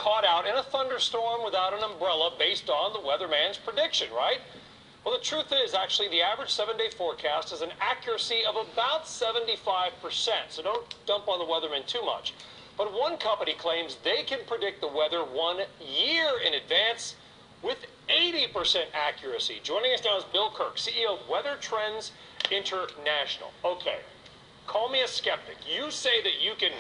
caught out in a thunderstorm without an umbrella based on the weatherman's prediction, right? Well, the truth is, actually, the average 7-day forecast has an accuracy of about 75%, so don't dump on the weatherman too much. But one company claims they can predict the weather 1 year in advance with 80% accuracy. Joining us now is Bill Kirk, CEO of Weather Trends International. Okay, call me a skeptic. You say that you can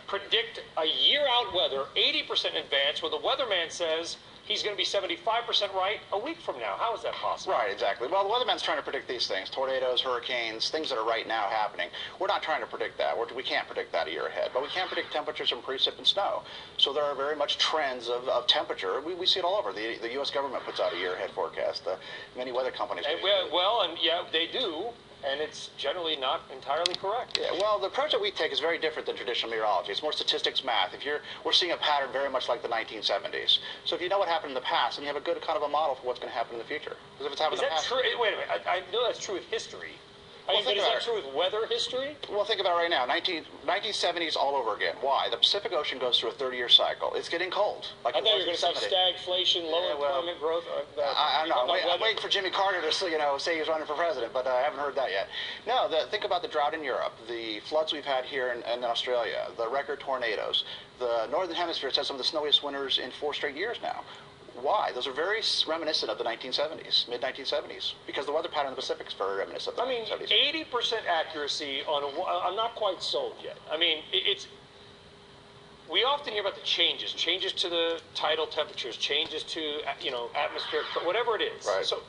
predict a year-out weather 80% in advance when the weatherman says he's going to be 75% right a week from now. How is that possible? Right, exactly. Well, the weatherman's trying to predict these things, tornadoes, hurricanes, things that are right now happening. We're not trying to predict that. We can't predict that a year ahead, but we can predict temperatures and precip and snow. So there are very much trends of temperature. We see it all over. The U.S. government puts out a year ahead forecast. Many weather companies do. Yeah, they do. And it's generally not entirely correct. Yeah, well, the approach that we take is very different than traditional meteorology. It's more statistics, math. We're seeing a pattern very much like the 1970s. So if you know what happened in the past, then you have a good kind of a model for what's going to happen in the future. Because if it's happened in the past, true? Wait a minute. I know that's true with history. But is that true with weather history? Well, think about it right now. 1970s all over again. Why? The Pacific Ocean goes through a 30-year cycle. It's getting cold. Like I thought you were going to say stagflation, low employment growth. I don't know. I'm waiting for Jimmy Carter to say he's running for president, but I haven't heard that yet. No, think about the drought in Europe, the floods we've had here in Australia, the record tornadoes. The Northern Hemisphere has had some of the snowiest winters in 4 straight years now. Why? Those are very reminiscent of the 1970s, mid-1970s, because the weather pattern in the Pacific is very reminiscent of the 1970s. 80% accuracy on I'm not quite sold yet. I mean, we often hear about the changes to the tidal temperatures, changes to, atmospheric, whatever it is. Right. So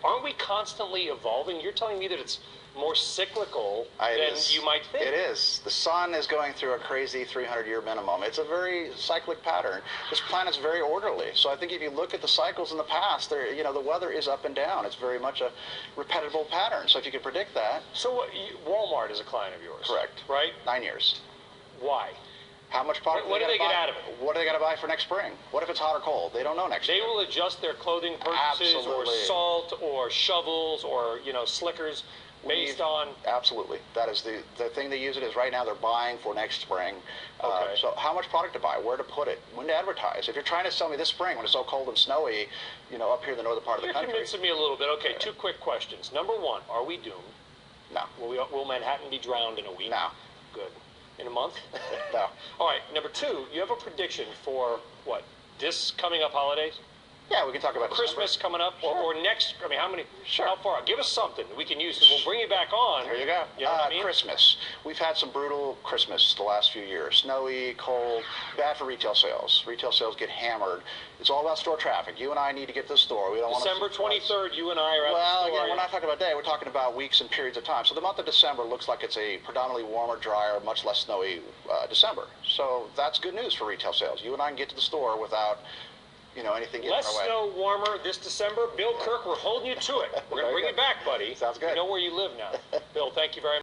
aren't we constantly evolving? You're telling me that it's more cyclical than you might think. It is. The sun is going through a crazy 300-year minimum. It's a very cyclic pattern. This planet's very orderly. So I think if you look at the cycles in the past, the weather is up and down. It's very much a repetitive pattern. So if you can predict that. So Walmart is a client of yours. Correct. Right? 9 years. Why? How much product what do they get out of it? What do they got to buy for next spring? What if it's hot or cold? They don't know next year. They will adjust their clothing purchases or salt or shovels or, slickers based on... Absolutely. That is the thing they use it is right now they're buying for next spring. Okay. So how much product to buy, where to put it, when to advertise. If you're trying to sell me this spring when it's so cold and snowy, up here in the northern part of the country. You're convincing me a little bit. Okay, 2 quick questions. Number 1, are we doomed? No. Will Manhattan be drowned in a week? No. Good. In a month? No. All right, number 2, you have a prediction for what? This coming up holidays? Yeah, we can talk about Christmas December. coming up, or next. I mean, how many? Sure. How far? Give us something we can use. We'll bring you back on. There you go. You know what I mean? Christmas. We've had some brutal Christmas the last few years. Snowy, cold, bad for retail sales. Retail sales get hammered. It's all about store traffic. You and I need to get to the store. We don't want December 23rd. You and I are at the store. Well, again, we're not talking about day. We're talking about weeks and periods of time. So the month of December looks like it's a predominantly warmer, drier, much less snowy December. So that's good news for retail sales. You and I can get to the store without anything getting Less in our way. snow, warmer this December. Bill Kirk, we're holding you to it. We're going to bring you back, buddy. Sounds good. We know where you live now. Bill, thank you very much.